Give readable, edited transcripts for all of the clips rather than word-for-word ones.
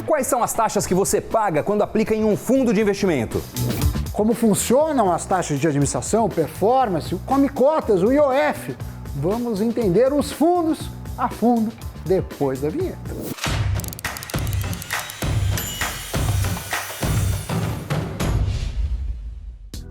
Quais são as taxas que você paga quando aplica em um fundo de investimento? Como funcionam as taxas de administração, performance, o Come Cotas, o IOF? Vamos entender os fundos a fundo depois da vinheta.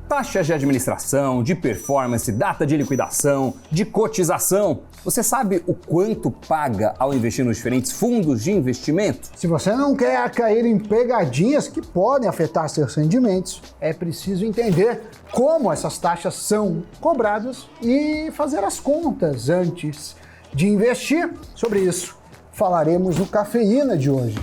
Taxas de administração, de performance, data de liquidação, de cotização. Você sabe o quanto paga ao investir nos diferentes fundos de investimento? Se você não quer cair em pegadinhas que podem afetar seus rendimentos, é preciso entender como essas taxas são cobradas e fazer as contas antes de investir. Sobre isso, falaremos no Cafeína de hoje.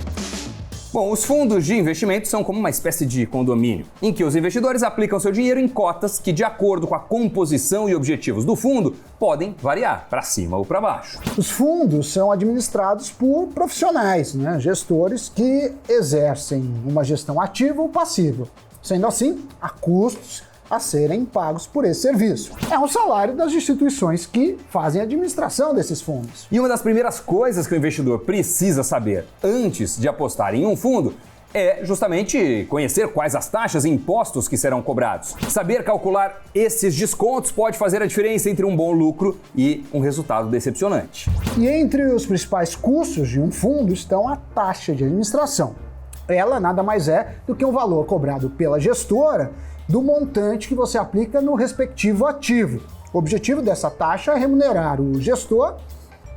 Bom, os fundos de investimento são como uma espécie de condomínio, em que os investidores aplicam seu dinheiro em cotas que, de acordo com a composição e objetivos do fundo, podem variar para cima ou para baixo. Os fundos são administrados por profissionais, gestores que exercem uma gestão ativa ou passiva. Sendo assim, há custos a serem pagos por esse serviço. É um salário das instituições que fazem a administração desses fundos. E uma das primeiras coisas que o investidor precisa saber antes de apostar em um fundo é justamente conhecer quais as taxas e impostos que serão cobrados. Saber calcular esses descontos pode fazer a diferença entre um bom lucro e um resultado decepcionante. E entre os principais custos de um fundo estão a taxa de administração. Ela nada mais é do que um valor cobrado pela gestora do montante que você aplica no respectivo ativo. O objetivo dessa taxa é remunerar o gestor,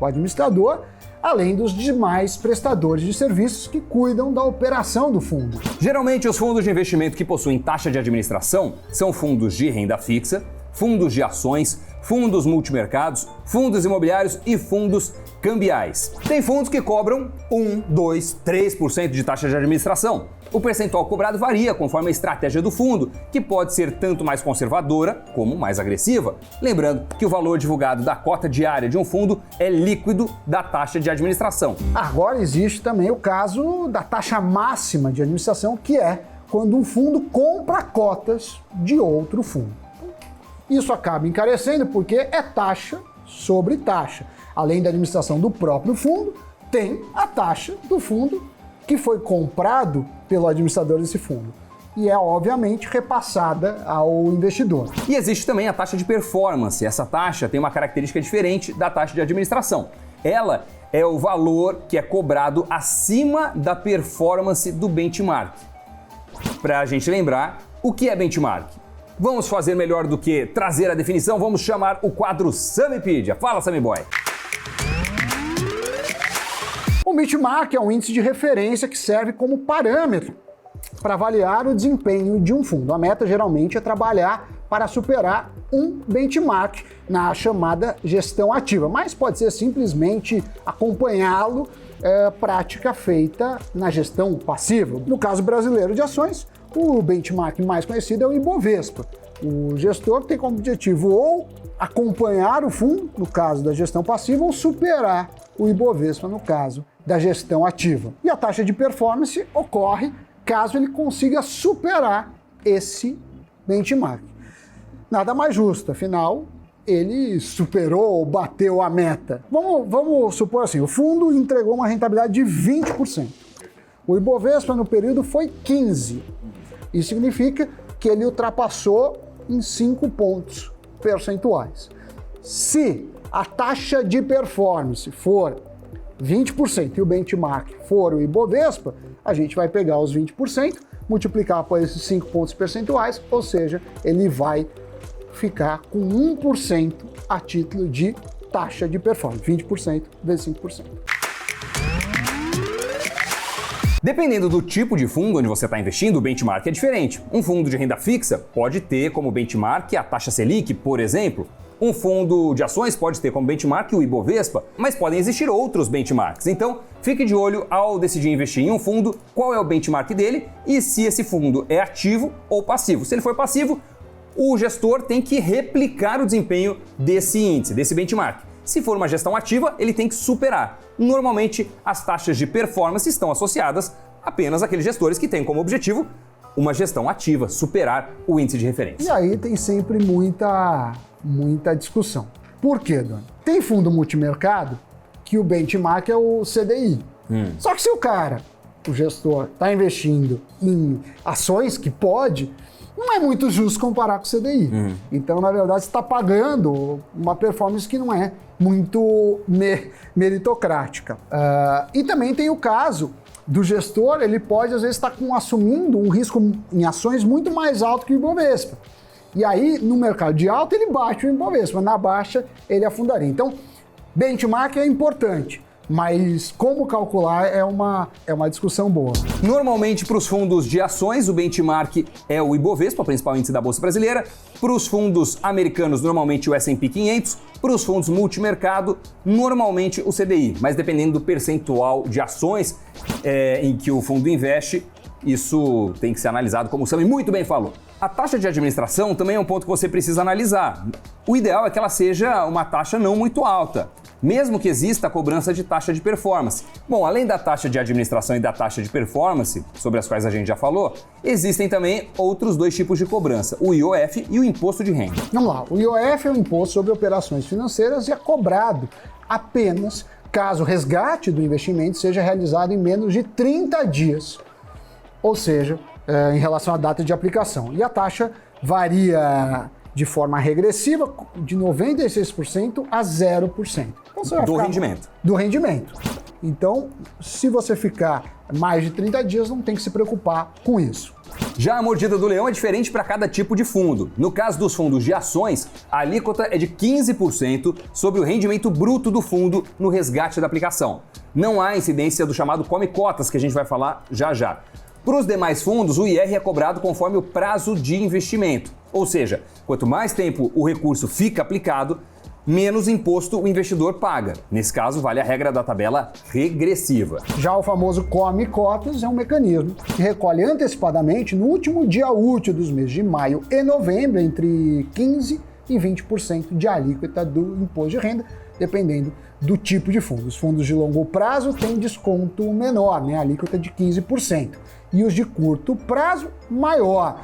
o administrador, além dos demais prestadores de serviços que cuidam da operação do fundo. Geralmente, os fundos de investimento que possuem taxa de administração são fundos de renda fixa, fundos de ações, fundos multimercados, fundos imobiliários e fundos cambiais. Tem fundos que cobram 1, 2, 3% de taxa de administração. O percentual cobrado varia conforme a estratégia do fundo, que pode ser tanto mais conservadora como mais agressiva. Lembrando que o valor divulgado da cota diária de um fundo é líquido da taxa de administração. Agora existe também o caso da taxa máxima de administração, que é quando um fundo compra cotas de outro fundo. Isso acaba encarecendo porque é taxa sobre taxa. Além da administração do próprio fundo, tem a taxa do fundo que foi comprado pelo administrador desse fundo. E é, obviamente, repassada ao investidor. E existe também a taxa de performance. Essa taxa tem uma característica diferente da taxa de administração. Ela é o valor que é cobrado acima da performance do benchmark. Para a gente lembrar, o que é benchmark? Vamos fazer melhor do que trazer a definição, vamos chamar o quadro Samipedia. Fala, Sammy Boy! O benchmark é um índice de referência que serve como parâmetro para avaliar o desempenho de um fundo. A meta geralmente é trabalhar para superar um benchmark na chamada gestão ativa, mas pode ser simplesmente acompanhá-lo, prática feita na gestão passiva. No caso brasileiro de ações, o benchmark mais conhecido é o Ibovespa. O gestor tem como objetivo ou acompanhar o fundo, no caso da gestão passiva, ou superar o Ibovespa, no caso da gestão ativa. E a taxa de performance ocorre caso ele consiga superar esse benchmark. Nada mais justo, afinal, ele superou ou bateu a meta. Vamos supor assim, o fundo entregou uma rentabilidade de 20%. O Ibovespa no período foi 15%. Isso significa que ele ultrapassou em 5 pontos percentuais. Se a taxa de performance for 20% e o benchmark for o Ibovespa, a gente vai pegar os 20%, multiplicar por esses 5 pontos percentuais, ou seja, ele vai ficar com 1% a título de taxa de performance, 20% vezes 5%. Dependendo do tipo de fundo onde você está investindo, o benchmark é diferente. Um fundo de renda fixa pode ter como benchmark a taxa Selic, por exemplo. Um fundo de ações pode ter como benchmark o Ibovespa, mas podem existir outros benchmarks. Então, fique de olho ao decidir investir em um fundo, qual é o benchmark dele e se esse fundo é ativo ou passivo. Se ele for passivo, o gestor tem que replicar o desempenho desse índice, desse benchmark. Se for uma gestão ativa, ele tem que superar. Normalmente, as taxas de performance estão associadas apenas àqueles gestores que têm como objetivo uma gestão ativa, superar o índice de referência. E aí tem sempre muita discussão. Por quê, Doni? Tem fundo multimercado que o benchmark é o CDI. Só que se o cara o gestor está investindo em ações, que pode, não é muito justo comparar com o CDI. Então, na verdade, você está pagando uma performance que não é muito meritocrática. E também tem o caso do gestor, ele pode, às vezes, estar assumindo um risco em ações muito mais alto que o Ibovespa. E aí, no mercado de alta, ele bate o Ibovespa, na baixa, ele afundaria. Então, benchmark é importante, mas como calcular é uma discussão boa. Normalmente, para os fundos de ações, o benchmark é o Ibovespa, o principal índice da Bolsa Brasileira. Para os fundos americanos, normalmente o S&P 500. Para os fundos multimercado, normalmente o CDI. Mas dependendo do percentual de ações em que o fundo investe, isso tem que ser analisado, como o Sami muito bem falou. A taxa de administração também é um ponto que você precisa analisar. O ideal é que ela seja uma taxa não muito alta, mesmo que exista a cobrança de taxa de performance. Bom, além da taxa de administração e da taxa de performance, sobre as quais a gente já falou, existem também outros dois tipos de cobrança, o IOF e o imposto de renda. Vamos lá, o IOF é um imposto sobre operações financeiras e é cobrado apenas caso o resgate do investimento seja realizado em menos de 30 dias, ou seja, em relação à data de aplicação. E a taxa varia de forma regressiva de 96% a 0%. Então, do rendimento. Do rendimento. Então, se você ficar mais de 30 dias, não tem que se preocupar com isso. Já a mordida do leão é diferente para cada tipo de fundo. No caso dos fundos de ações, a alíquota é de 15% sobre o rendimento bruto do fundo no resgate da aplicação. Não há incidência do chamado come cotas, que a gente vai falar já já. Para os demais fundos, o IR é cobrado conforme o prazo de investimento. Ou seja, quanto mais tempo o recurso fica aplicado, menos imposto o investidor paga. Nesse caso, vale a regra da tabela regressiva. Já o famoso come cotas é um mecanismo que recolhe antecipadamente no último dia útil dos meses de maio e novembro, entre 15% e 20% de alíquota do imposto de renda, dependendo do tipo de fundo. Os fundos de longo prazo têm desconto menor, a alíquota de 15%. E os de curto prazo, maior.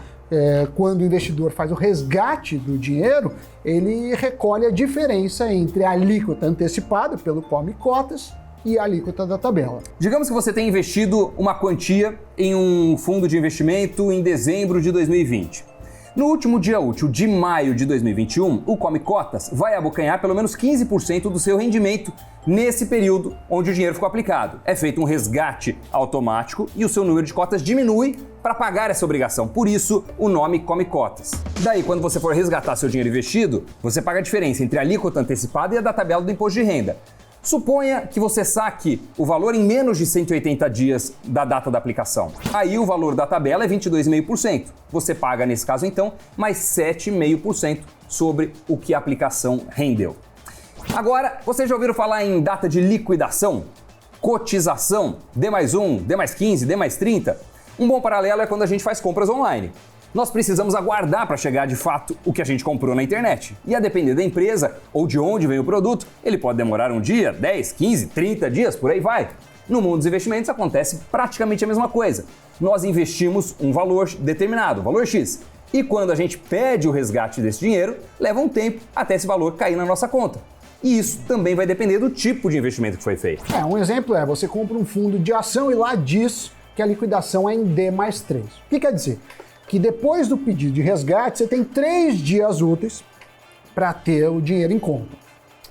Quando o investidor faz o resgate do dinheiro, ele recolhe a diferença entre a alíquota antecipada pelo come cotas e a alíquota da tabela. Digamos que você tenha investido uma quantia em um fundo de investimento em dezembro de 2020. No último dia útil de maio de 2021, o come cotas vai abocanhar pelo menos 15% do seu rendimento nesse período onde o dinheiro ficou aplicado. É feito um resgate automático e o seu número de cotas diminui para pagar essa obrigação. Por isso, o nome come cotas. Daí, quando você for resgatar seu dinheiro investido, você paga a diferença entre a alíquota antecipada e a da tabela do imposto de renda. Suponha que você saque o valor em menos de 180 dias da data da aplicação. Aí o valor da tabela é 22,5%. Você paga, nesse caso, então, mais 7,5% sobre o que a aplicação rendeu. Agora, vocês já ouviram falar em data de liquidação? Cotização? D+1, D+15, D+30? Um bom paralelo é quando a gente faz compras online. Nós precisamos aguardar para chegar de fato o que a gente comprou na internet. E a depender da empresa ou de onde vem o produto, ele pode demorar um dia, 10, 15, 30 dias, por aí vai. No mundo dos investimentos acontece praticamente a mesma coisa. Nós investimos um valor determinado, um valor X. E quando a gente pede o resgate desse dinheiro, leva um tempo até esse valor cair na nossa conta. E isso também vai depender do tipo de investimento que foi feito. Um exemplo é, você compra um fundo de ação e lá diz que a liquidação é em D+3. O que quer dizer? Que depois do pedido de resgate, você tem 3 dias úteis para ter o dinheiro em conta.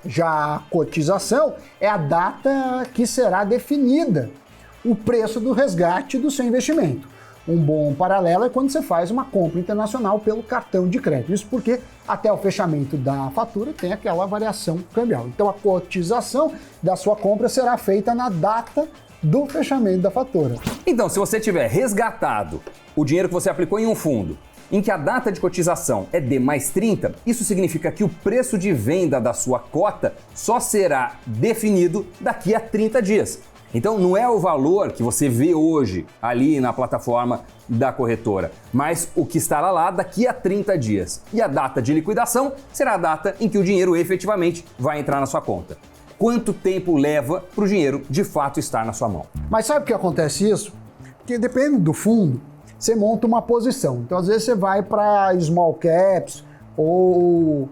Já a cotização é a data que será definida o preço do resgate do seu investimento. Um bom paralelo é quando você faz uma compra internacional pelo cartão de crédito. Isso porque até o fechamento da fatura tem aquela variação cambial. Então a cotização da sua compra será feita na data do fechamento da fatura. Então, se você tiver resgatado o dinheiro que você aplicou em um fundo, em que a data de cotização é D+30, isso significa que o preço de venda da sua cota só será definido daqui a 30 dias. Então, não é o valor que você vê hoje ali na plataforma da corretora, mas o que estará lá daqui a 30 dias. E a data de liquidação será a data em que o dinheiro efetivamente vai entrar na sua conta. Quanto tempo leva para o dinheiro de fato estar na sua mão? Mas sabe por que acontece isso? Porque depende do fundo, você monta uma posição. Então, às vezes, você vai para small caps ou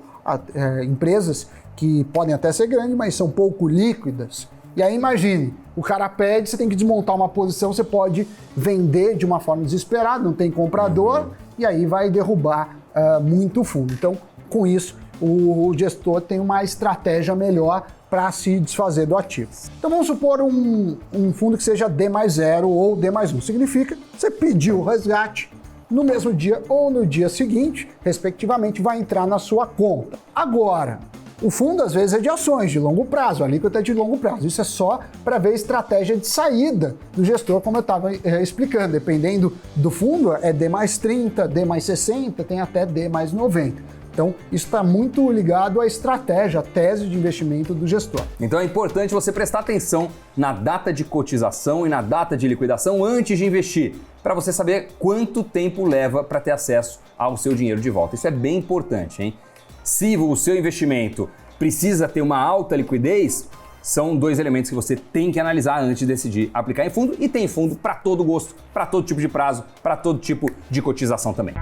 empresas que podem até ser grandes, mas são pouco líquidas. E aí, imagine, o cara pede, você tem que desmontar uma posição, você pode vender de uma forma desesperada, não tem comprador, e aí vai derrubar muito fundo. Então, com isso, o gestor tem uma estratégia melhor para se desfazer do ativo. Então vamos supor um fundo que seja D+0 ou D+1. Significa que você pediu o resgate no mesmo dia ou no dia seguinte, respectivamente, vai entrar na sua conta. Agora, o fundo às vezes é de ações de longo prazo, a alíquota é de longo prazo. Isso é só para ver a estratégia de saída do gestor, como eu estava explicando. Dependendo do fundo, é D+30, D+60, tem até D+90. Então, isso está muito ligado à estratégia, à tese de investimento do gestor. Então é importante você prestar atenção na data de cotização e na data de liquidação antes de investir, para você saber quanto tempo leva para ter acesso ao seu dinheiro de volta. Isso é bem importante, hein? Se o seu investimento precisa ter uma alta liquidez, são dois elementos que você tem que analisar antes de decidir aplicar em fundo, e tem fundo para todo gosto, para todo tipo de prazo, para todo tipo de cotização também.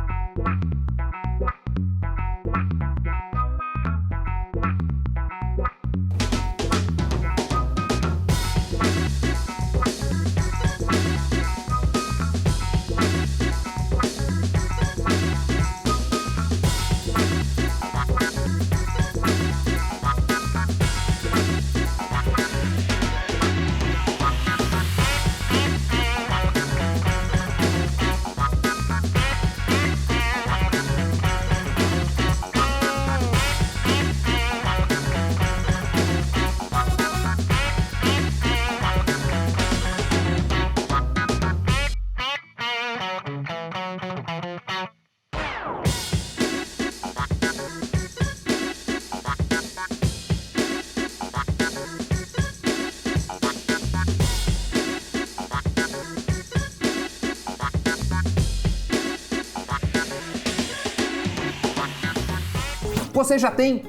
Você já tem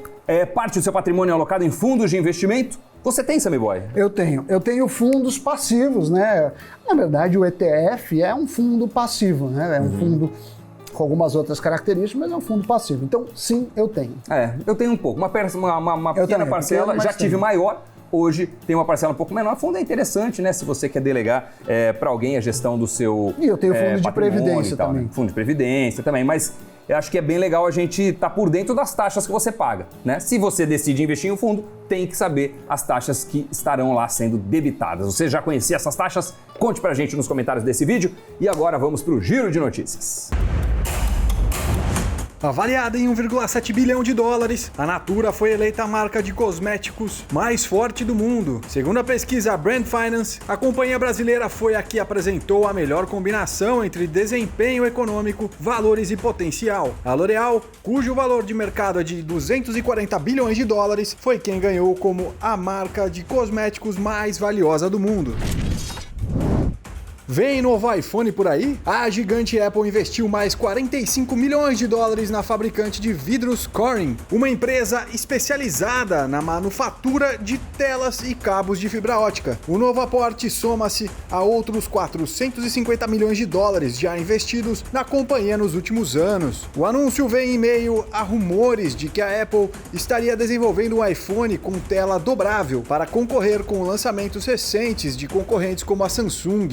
parte do seu patrimônio alocado em fundos de investimento? Você tem, Sammy Boy? Eu tenho fundos passivos, né? Na verdade, o ETF é um fundo passivo, né? É um fundo com algumas outras características, mas é um fundo passivo. Então, sim, eu tenho. Eu tenho um pouco. Uma pequena parcela, já tive maior. Hoje tem uma parcela um pouco menor. O fundo é interessante, né? Se você quer delegar para alguém a gestão do seu E eu tenho fundo de previdência tal, também. Né? Fundo de previdência também, mas eu acho que é bem legal a gente estar por dentro das taxas que você paga, né? Se você decide investir em um fundo, tem que saber as taxas que estarão lá sendo debitadas. Você já conhecia essas taxas? Conte pra gente nos comentários desse vídeo. E agora vamos pro Giro de Notícias. Avaliada em 1,7 bilhão de dólares, a Natura foi eleita a marca de cosméticos mais forte do mundo. Segundo a pesquisa Brand Finance, a companhia brasileira foi a que apresentou a melhor combinação entre desempenho econômico, valores e potencial. A L'Oréal, cujo valor de mercado é de 240 bilhões de dólares, foi quem ganhou como a marca de cosméticos mais valiosa do mundo. Vem novo iPhone por aí? A gigante Apple investiu mais 45 milhões de dólares na fabricante de vidros Corning, uma empresa especializada na manufatura de telas e cabos de fibra ótica. O novo aporte soma-se a outros 450 milhões de dólares já investidos na companhia nos últimos anos. O anúncio vem em meio a rumores de que a Apple estaria desenvolvendo um iPhone com tela dobrável para concorrer com lançamentos recentes de concorrentes como a Samsung.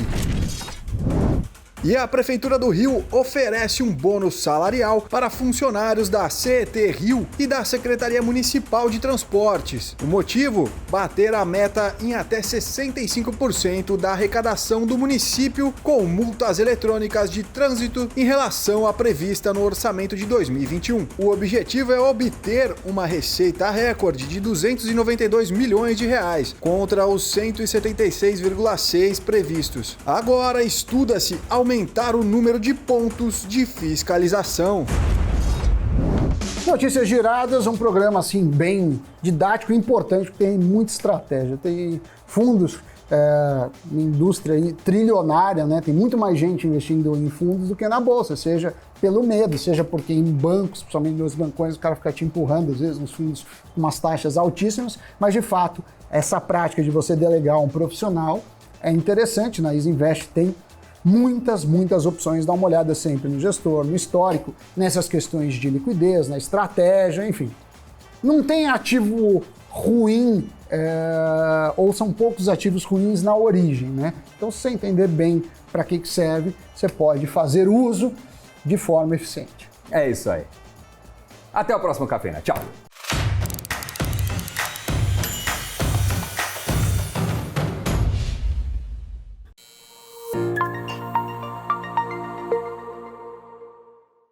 E a Prefeitura do Rio oferece um bônus salarial para funcionários da CET Rio e da Secretaria Municipal de Transportes. O motivo? Bater a meta em até 65% da arrecadação do município com multas eletrônicas de trânsito em relação à prevista no orçamento de 2021. O objetivo é obter uma receita recorde de 292 milhões de reais, contra os 176,6 previstos. Agora estuda-se aumentar o número de pontos de fiscalização. Notícias Giradas, um programa assim bem didático e importante, porque tem muita estratégia. Tem fundos, indústria trilionária, né? Tem muito mais gente investindo em fundos do que na bolsa, seja pelo medo, seja porque em bancos, principalmente nos bancões, o cara fica te empurrando, às vezes, nos fundos com umas taxas altíssimas, mas de fato, essa prática de você delegar a um profissional é interessante. Na Isinvest tem muitas opções. Dá uma olhada sempre no gestor, no histórico, nessas questões de liquidez, na estratégia, enfim. Não tem ativo ruim ou são poucos ativos ruins na origem, né? Então, se você entender bem para que serve, você pode fazer uso de forma eficiente. É isso aí. Até o próximo Cafeína. Tchau!